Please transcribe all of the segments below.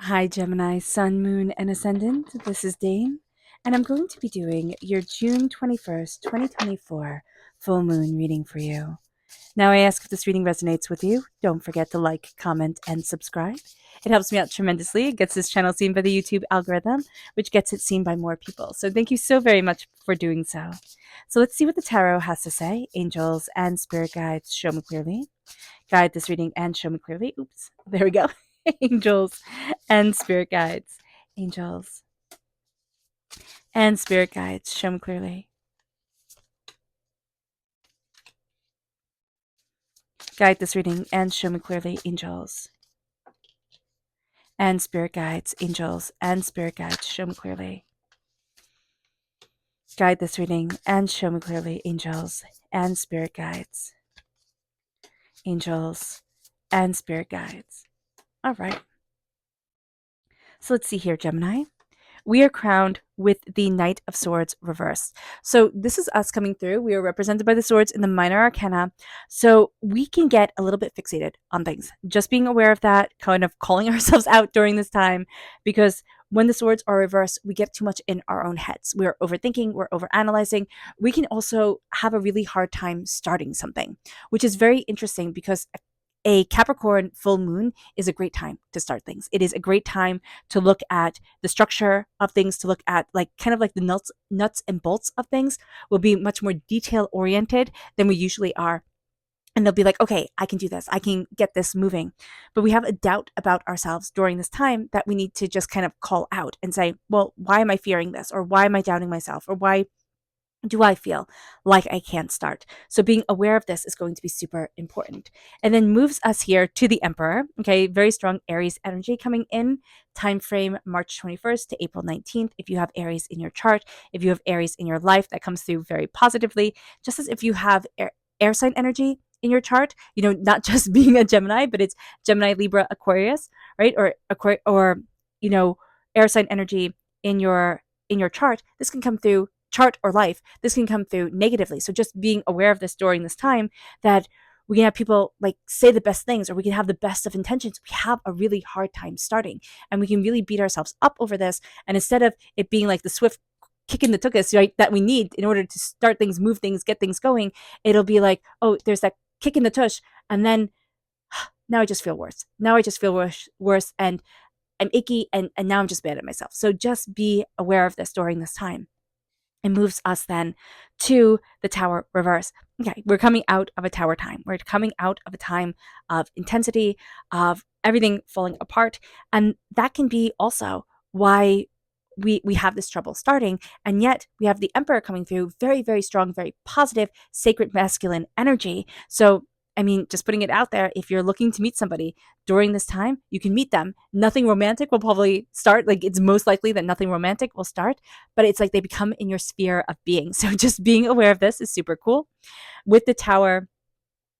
Hi, Gemini, Sun, Moon, and Ascendant. This is Dane, and I'm going to be doing your June 21st, 2024 full moon reading for you. Now, I ask if this reading resonates with you. Don't forget to like, comment, and subscribe. It helps me out tremendously. It gets this channel seen by the YouTube algorithm, which gets it seen by more people. So, thank you so very much for doing so. So, let's see what the tarot has to say. Angels and spirit guides, show me clearly. Guide this reading and show me clearly. Oops, there we go. Angels and spirit guides. Angels and spirit guides, show me clearly. Guide this reading and show me clearly. Angels and spirit guides. Angels and spirit guides, show me clearly. Guide this reading and show me clearly. Angels and spirit guides. Angels and spirit guides. All right. So let's see here, Gemini. We are crowned with the Knight of Swords reversed. So this is us coming through. We are represented by the swords in the minor arcana. So we can get a little bit fixated on things. Just being aware of that, kind of calling ourselves out during this time, because when the swords are reversed, we get too much in our own heads. We're overthinking, we're overanalyzing. We can also have a really hard time starting something, which is very interesting because a Capricorn full moon is a great time to start things. It is a great time to look at the structure of things, to look at like kind of like the nuts and bolts of things. Will be much more detail oriented than we usually are. And they'll be like, okay, I can do this. I can get this moving. But we have a doubt about ourselves during this time that we need to just kind of call out and say, well, why am I fearing this? Or why am I doubting myself? Or why do I feel like I can't start? So being aware of this is going to be super important. And then moves us here to the Emperor. Okay, very strong Aries energy coming in. Time frame March 21st to April 19th. If you have Aries in your chart, if you have Aries in your life, that comes through very positively. Just as if you have air sign energy in your chart, not just being a Gemini, but it's Gemini, Libra, Aquarius, right? Or air sign energy in your chart. This can come through chart or life. This can come through negatively. So just being aware of this during this time, that we can have people like say the best things, or we can have the best of intentions. We have a really hard time starting, and we can really beat ourselves up over this. And instead of it being like the swift kick in the tuchus, right, that we need in order to start things, move things, get things going, it'll be like, oh, there's that kick in the tush, and then now I just feel worse. Now I just feel worse, and I'm icky, and now I'm just bad at myself. So just be aware of this during this time. It moves us then to the Tower reverse. Okay, we're coming out of a Tower time. We're coming out of a time of intensity, of everything falling apart. And that can be also why we have this trouble starting. And yet we have the Emperor coming through, very, very strong, very positive, sacred masculine energy. So I mean, just putting it out there, if you're looking to meet somebody during this time, you can meet them. Nothing romantic will probably start. Like, it's most likely that nothing romantic will start, but it's like they become in your sphere of being. So just being aware of this is super cool. With the Tower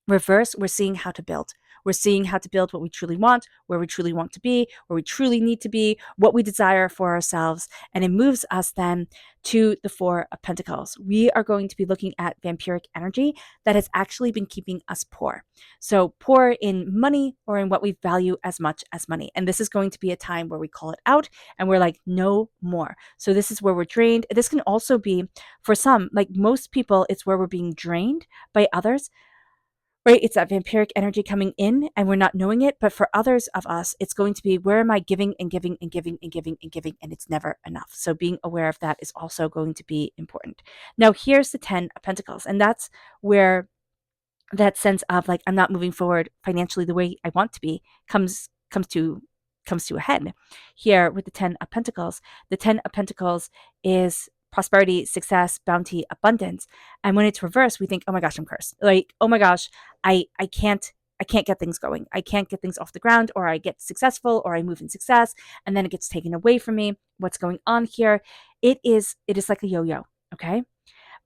reverse, we're seeing how to build. We're seeing how to build what we truly want, where we truly want to be, where we truly need to be, what we desire for ourselves. And it moves us then to the Four of Pentacles. We are going to be looking at vampiric energy that has actually been keeping us poor. So poor in money, or in what we value as much as money. And this is going to be a time where we call it out and we're like, no more. So this is where we're drained. This can also be for some, like most people, it's where we're being drained by others, right? It's that vampiric energy coming in and we're not knowing it. But for others of us, it's going to be, where am I giving and giving and giving and giving and giving, and it's never enough. So being aware of that is also going to be important. Now, here's the 10 of Pentacles, and that's where that sense of like, I'm not moving forward financially the way I want to be comes to a head here with the 10 of Pentacles. The 10 of Pentacles is prosperity, success, bounty, abundance. And when it's reversed, we think, oh my gosh, I'm cursed. Like, oh my gosh, I can't get things going. I can't get things off the ground, or I get successful, or I move in success, and then it gets taken away from me. What's going on here? It is like a yo-yo, okay?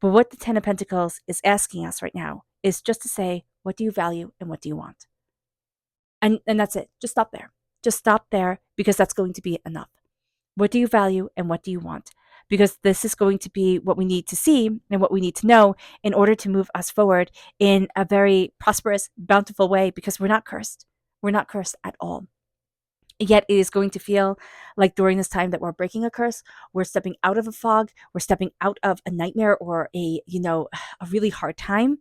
But what the 10 of Pentacles is asking us right now is just to say, what do you value and what do you want? And that's it. Just stop there. Just stop there, because that's going to be enough. What do you value and what do you want? Because this is going to be what we need to see and what we need to know in order to move us forward in a very prosperous, bountiful way, because we're not cursed. We're not cursed at all. Yet it is going to feel like during this time that we're breaking a curse, we're stepping out of a fog, we're stepping out of a nightmare or a really hard time.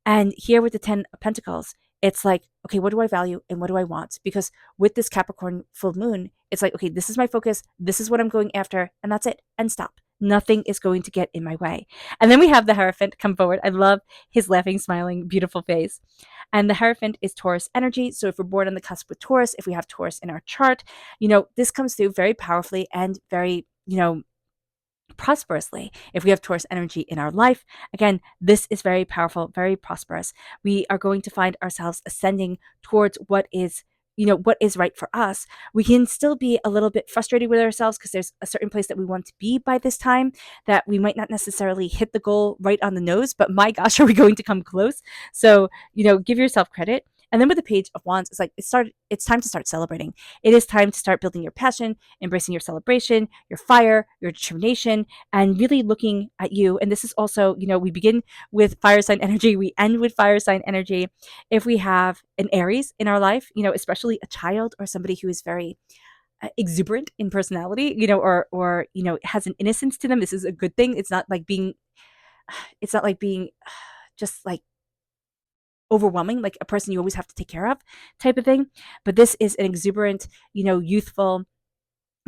And here with the 10 of Pentacles, it's like, okay, what do I value and what do I want? Because with this Capricorn full moon, it's like, okay, this is my focus. This is what I'm going after. And that's it. And stop. Nothing is going to get in my way. And then we have the Hierophant come forward. I love his laughing, smiling, beautiful face. And the Hierophant is Taurus energy. So if we're born on the cusp with Taurus, if we have Taurus in our chart, this comes through very powerfully and very, prosperously. If we have Taurus energy in our life, again, this is very powerful, very prosperous. We are going to find ourselves ascending towards what is right for us. We can still be a little bit frustrated with ourselves because there's a certain place that we want to be by this time that we might not necessarily hit the goal right on the nose, but my gosh, are we going to come close? So, give yourself credit. And then with the Page of Wands, it's like it's time to start celebrating. It is time to start building your passion, embracing your celebration, your fire, your determination, and really looking at you. And this is also, we begin with fire sign energy, we end with fire sign energy. If we have an Aries in our life, especially a child or somebody who is very exuberant in personality, or has an innocence to them, this is a good thing. It's not like being just like overwhelming, like a person you always have to take care of type of thing. But this is an exuberant, youthful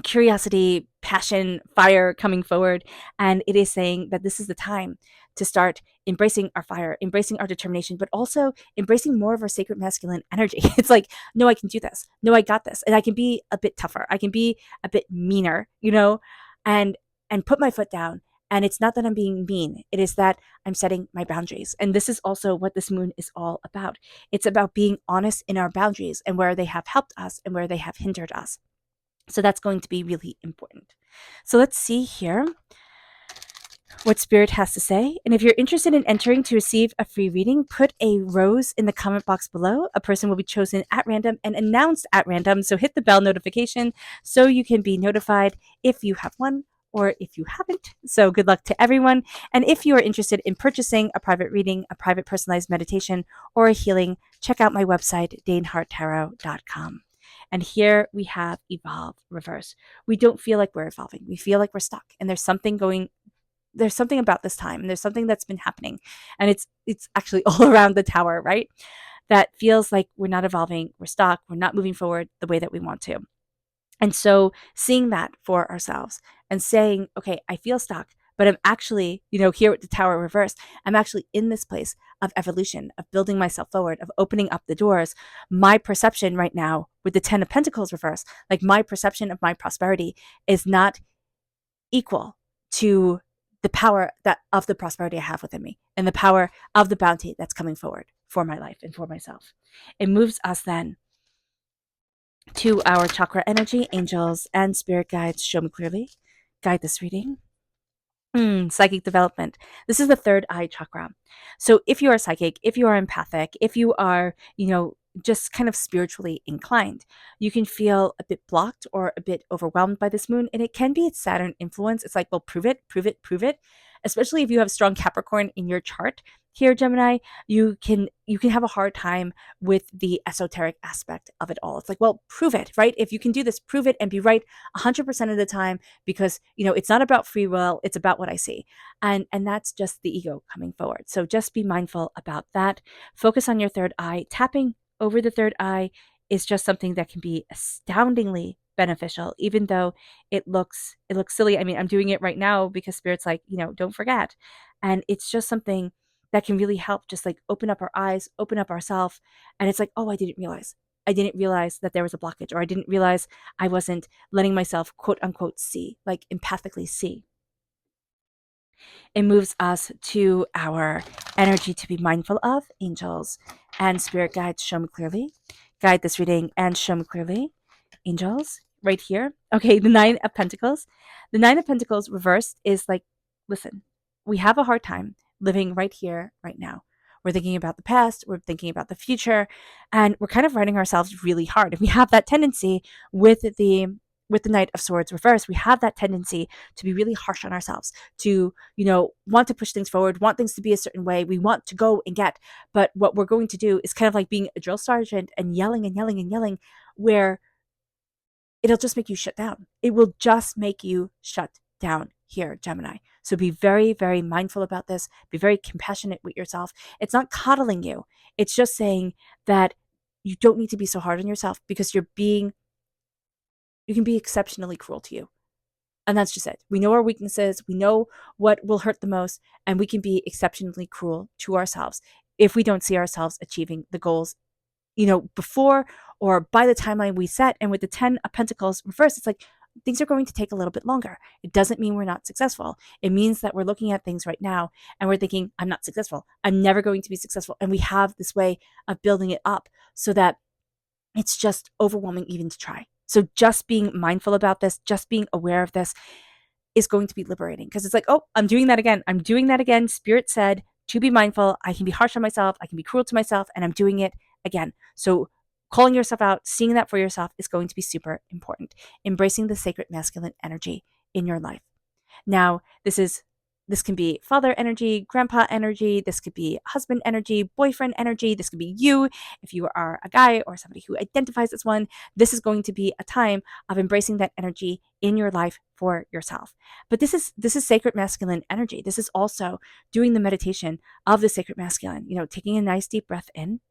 curiosity, passion, fire coming forward. And it is saying that this is the time to start embracing our fire, embracing our determination, but also embracing more of our sacred masculine energy. It's like, no, I can do this. No, I got this. And I can be a bit tougher. I can be a bit meaner, and put my foot down. And it's not that I'm being mean. It is that I'm setting my boundaries. And this is also what this moon is all about. It's about being honest in our boundaries and where they have helped us and where they have hindered us. So that's going to be really important. So let's see here what Spirit has to say. And if you're interested in entering to receive a free reading, put a rose in the comment box below. A person will be chosen at random and announced at random. So hit the bell notification so you can be notified if you have won or if you haven't. So good luck to everyone. And if you are interested in purchasing a private reading, a private personalized meditation, or a healing, check out my website, daneharttarot.com. And here we have evolve reverse. We don't feel like we're evolving. We feel like we're stuck. And there's something about this time. And there's something that's been happening. And it's actually all around the tower, right? That feels like we're not evolving. We're stuck. We're not moving forward the way that we want to. And so seeing that for ourselves and saying, okay, I feel stuck, but I'm actually, here with the tower reversed, I'm actually in this place of evolution, of building myself forward, of opening up the doors. My perception right now with the 10 of Pentacles reversed, like my perception of my prosperity is not equal to the power of the prosperity I have within me and the power of the bounty that's coming forward for my life and for myself. It moves us then to our chakra energy, angels and spirit guides. Show me clearly. Guide this reading. Psychic development. This is the third eye chakra. So if you are psychic, if you are empathic, if you are, just kind of spiritually inclined, you can feel a bit blocked or a bit overwhelmed by this moon. And it can be its Saturn influence. It's like, well, prove it, prove it, prove it. Especially if you have strong Capricorn in your chart here, Gemini, you can have a hard time with the esoteric aspect of it all. It's like, well, prove it, right? If you can do this, prove it and be right 100% of the time, because, it's not about free will. It's about what I see. And that's just the ego coming forward. So just be mindful about that. Focus on your third eye. Tapping over the third eye is just something that can be astoundingly beneficial, even though it looks silly. I mean, I'm doing it right now because Spirit's like, don't forget. And it's just something that can really help just like open up our eyes, open up ourselves. And it's like, oh, I didn't realize that there was a blockage, or I didn't realize I wasn't letting myself quote unquote see, like empathically see. It moves us to our energy to be mindful of, angels and spirit guides. Show me clearly. Guide this reading and show me clearly. Angels, right here. Okay, the 9 of Pentacles. The 9 of Pentacles reversed is like, listen, we have a hard time living right here, right now. We're thinking about the past, we're thinking about the future, and we're kind of writing ourselves really hard. And we have that tendency with the Knight of Swords reversed, we have that tendency to be really harsh on ourselves, to, want to push things forward, want things to be a certain way. We want to go and get, but what we're going to do is kind of like being a drill sergeant and yelling and yelling and yelling, where it'll just make you shut down. It will just make you shut down here, Gemini. So be very, very mindful about this. Be very compassionate with yourself. It's not coddling you. It's just saying that you don't need to be so hard on yourself because you can be exceptionally cruel to you. And that's just it. We know our weaknesses. We know what will hurt the most, and we can be exceptionally cruel to ourselves if we don't see ourselves achieving the goals, before or by the timeline we set. And with the 10 of Pentacles reversed, it's like things are going to take a little bit longer. It doesn't mean we're not successful. It means that we're looking at things right now and we're thinking, I'm not successful. I'm never going to be successful. And we have this way of building it up so that it's just overwhelming even to try. So just being mindful about this, just being aware of this is going to be liberating, because it's like, oh, I'm doing that again. I'm doing that again. Spirit said to be mindful. I can be harsh on myself. I can be cruel to myself, and I'm doing it again. So calling yourself out, seeing that for yourself is going to be super important. Embracing the sacred masculine energy in your life. Now, this can be father energy, grandpa energy, this could be husband energy, boyfriend energy, this could be you. If you are a guy or somebody who identifies as one, this is going to be a time of embracing that energy in your life for yourself. But this is sacred masculine energy. This is also doing the meditation of the sacred masculine, taking a nice deep breath in,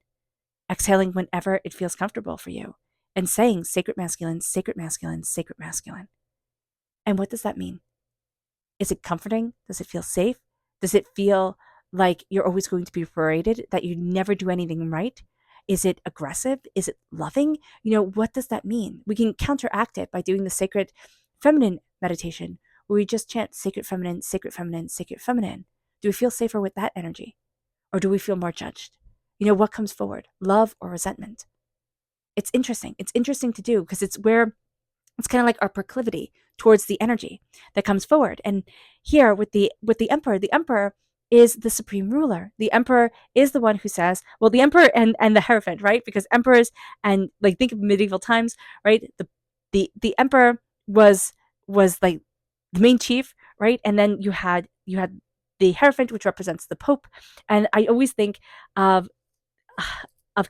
exhaling whenever it feels comfortable for you, and saying sacred masculine, sacred masculine, sacred masculine. And what does that mean? Is it comforting? Does it feel safe? Does it feel like you're always going to be berated, that you never do anything right? Is it aggressive? Is it loving? What does that mean? We can counteract it by doing the sacred feminine meditation, where we just chant sacred feminine, sacred feminine, sacred feminine. Do we feel safer with that energy? Or do we feel more judged? What comes forward? Love or resentment? It's interesting. It's interesting to do because it's kind of like our proclivity towards the energy that comes forward. And here with the emperor is the supreme ruler. The emperor is the one who says, well, the emperor and the hierophant, right? Because emperors, and like, think of medieval times, right? The emperor was like the main chief, right? And then you had the hierophant, which represents the pope. And I always think of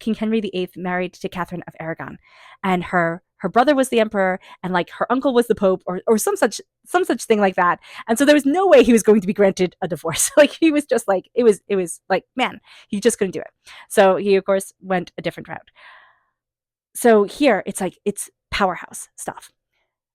King Henry VIII married to Catherine of Aragon, and her brother was the emperor, and like her uncle was the pope, or some such thing like that. And so there was no way he was going to be granted a divorce. Like, he was just like, it was like, man, he just couldn't do it. So he of course went a different route. So here it's like, it's powerhouse stuff.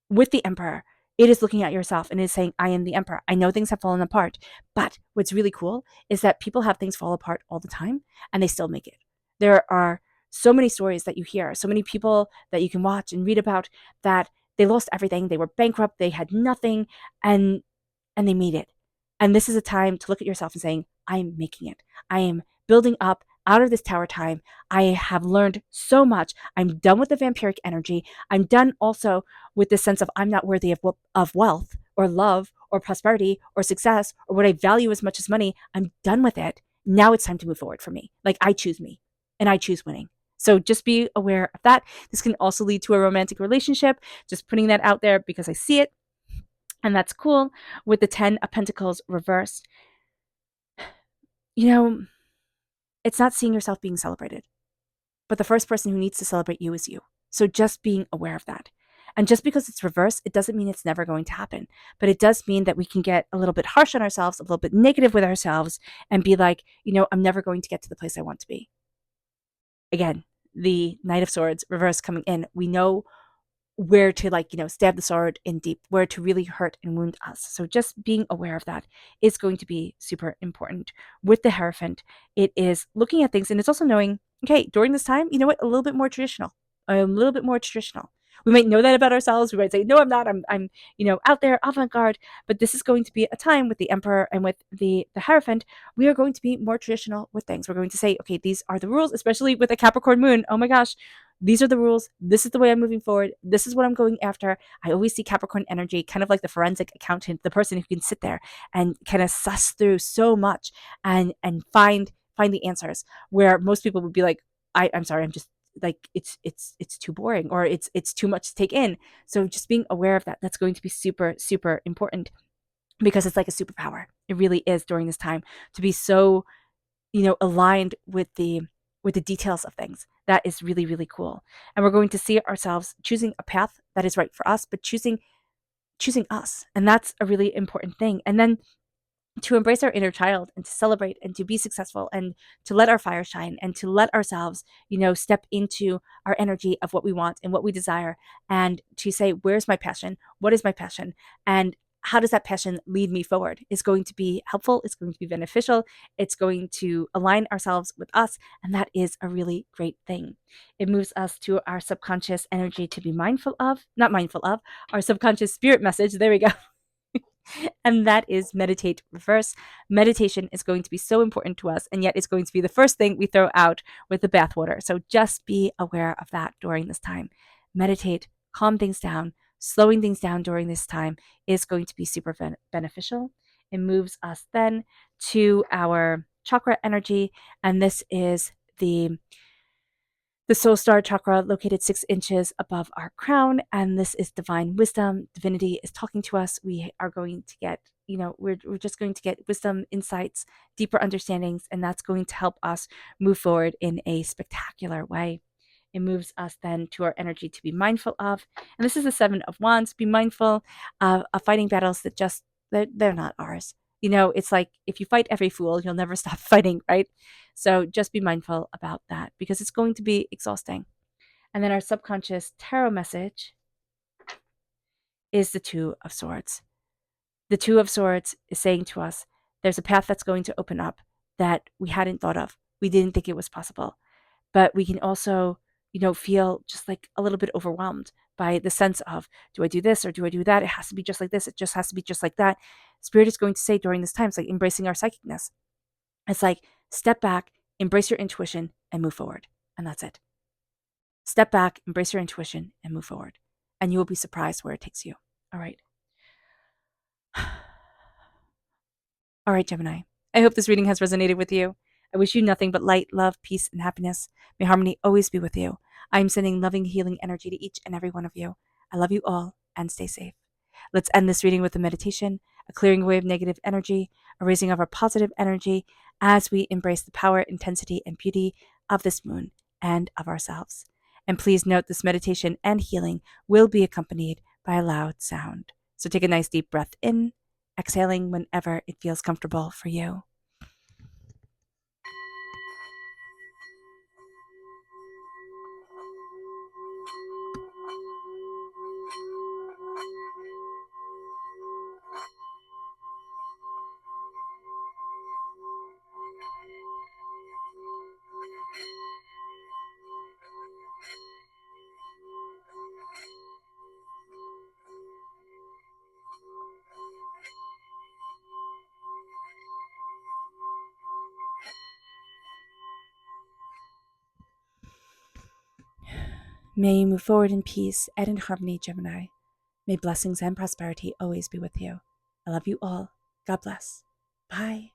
With the emperor, it is looking at yourself and is saying, I am the emperor. I know things have fallen apart, but what's really cool is that people have things fall apart all the time and they still make it. There are so many stories that you hear, so many people that you can watch and read about, that they lost everything. They were bankrupt. They had nothing, and they made it. And this is a time to look at yourself and saying, I'm making it. I am building up out of this tower time. I have learned so much. I'm done with the vampiric energy. I'm done also with this sense of I'm not worthy of wealth or love or prosperity or success or what I value as much as money. I'm done with it. Now it's time to move forward for me. Like, I choose me and I choose winning. So just be aware of that. This can also lead to a romantic relationship. Just putting that out there because I see it. And that's cool. With the 10 of Pentacles reversed, it's not seeing yourself being celebrated, but the first person who needs to celebrate you is you. So just being aware of that. And just because it's reversed, it doesn't mean it's never going to happen. But it does mean that we can get a little bit harsh on ourselves, a little bit negative with ourselves, and be like, I'm never going to get to the place I want to be. Again, the Knight of Swords reverse coming in. We know where to stab the sword in deep, where to really hurt and wound us. So just being aware of that is going to be super important. With the Hierophant, it is looking at things, and it's also knowing, okay, during this time, a little bit more traditional. A little bit more traditional. We might know that about ourselves. We might say, no, I'm not. I'm out there, avant-garde. But this is going to be a time with the Emperor and with the Hierophant. We are going to be more traditional with things. We're going to say, okay, these are the rules, especially with a Capricorn moon. Oh my gosh, these are the rules. This is the way I'm moving forward. This is what I'm going after. I always see Capricorn energy kind of like the forensic accountant, the person who can sit there and kind of suss through so much and find the answers, where most people would be like, I'm sorry, I'm just like, it's too boring, or it's too much to take in. So just being aware of that, that's going to be super, super important, because it's like a superpower. It really is during this time to be so, aligned with the with the details of things. That is really, really cool. And we're going to see ourselves choosing a path that is right for us, but choosing us. And that's a really important thing. And then to embrace our inner child and to celebrate and to be successful and to let our fire shine and to let ourselves, step into our energy of what we want and what we desire, and to say, where's my passion? What is my passion? And how does that passion lead me forward? Is going to be helpful. It's going to be beneficial. It's going to align ourselves with us. And that is a really great thing. It moves us to our subconscious energy to be not mindful of, our subconscious spirit message. There we go. And that is meditate reverse. Meditation is going to be so important to us, and yet it's going to be the first thing we throw out with the bathwater. So just be aware of that during this time. Meditate, calm things down. Slowing things down during this time is going to be super beneficial. It moves us then to our chakra energy, and this is the soul star chakra located 6 inches above our crown. And this is divine wisdom. Divinity is talking to us. We are going to get, we're just going to get wisdom, insights, deeper understandings, and that's going to help us move forward in a spectacular way. It moves us then to our energy to be mindful of. And this is the 7 of Wands. Be mindful of fighting battles that they're not ours. It's like if you fight every fool, you'll never stop fighting, right? So just be mindful about that because it's going to be exhausting. And then our subconscious tarot message is the 2 of Swords. The 2 of Swords is saying to us, there's a path that's going to open up that we hadn't thought of. We didn't think it was possible. But we can also, feel just like a little bit overwhelmed by the sense of, do I do this or do I do that? It has to be just like this. It just has to be just like that. Spirit is going to say during this time, it's like embracing our psychicness. It's like, step back, embrace your intuition, and move forward. And that's it. Step back, embrace your intuition, and move forward. And you will be surprised where it takes you. All right. All right, Gemini. I hope this reading has resonated with you. I wish you nothing but light, love, peace, and happiness. May harmony always be with you. I am sending loving, healing energy to each and every one of you. I love you all, and stay safe. Let's end this reading with a meditation, a clearing away of negative energy, a raising of our positive energy as we embrace the power, intensity, and beauty of this moon and of ourselves. And please note this meditation and healing will be accompanied by a loud sound. So take a nice deep breath in, exhaling whenever it feels comfortable for you. May you move forward in peace and in harmony, Gemini. May blessings and prosperity always be with you. I love you all. God bless. Bye.